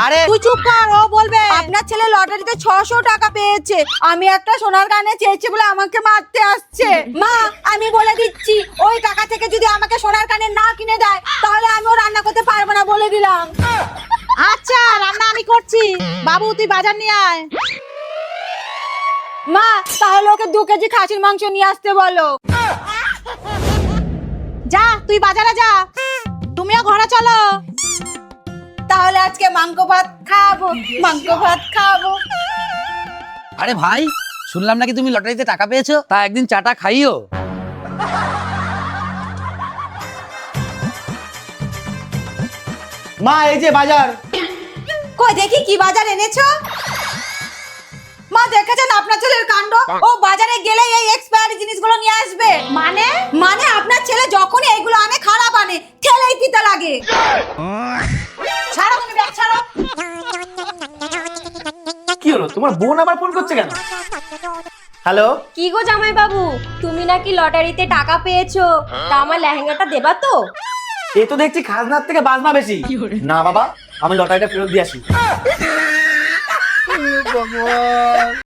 আরে তুই চুপ কর, ও বলবে। আপনার ছেলে লটারিতে 600 টাকা পেয়েছে, আমি একটা সোনার কানে চেয়েছি বলে আমাকে মারতে আসছে। মা আমি বলে দিচ্ছি, ওই টাকা থেকে যদি আমাকে সোনার কানে না কিনে দেয় তাহলে আমিও রান্না করতে পারবো না, বলে দিলাম। আচ্ছা রান্না আমি করছি, বাবু তুই বাজার নিয়ে আয়। মা তাহলে ওকে 2 কেজি খাসির মাংস নিয়ে আসতে বলো। যা তুই বাজারে যা, তুমিও ঘরে চলো। তাহলে আজকে মাংস ভাত খাবো, মাংস ভাত খাবো। আরে ভাই, শুনলাম নাকি তুমি লটারিতে টাকা পেয়েছো, তা একদিন চাটা খাইও। মা এই যে বাজার। কই দেখি কি বাজার এনেছো। মা দেখেছেন আপনার ছেলের কাণ্ড, ও বাজারে গেলে এই এক্সপায়ারি জিনিসগুলো নিয়ে আসবে। মানে আপনার ছেলে যখনই এইগুলো আনে খারাপ আনে, ঠেলেই দিতে লাগে। ছাড়ো তুমি ব্যাগ ছাড়ো। কি হলো, তোমার বোন আবার ফোন করছে কেন? হ্যালো, কি গো জামাই বাবু, তুমি নাকি লটারিতে টাকা পেয়েছো, তা আমার লেহেঙ্গাটা দেবা তো? এ তো দেখছি খাজনার থেকে বাজনা বেশি। না বাবা, আমি লটারিটা ফেরত দিয়ে আসি।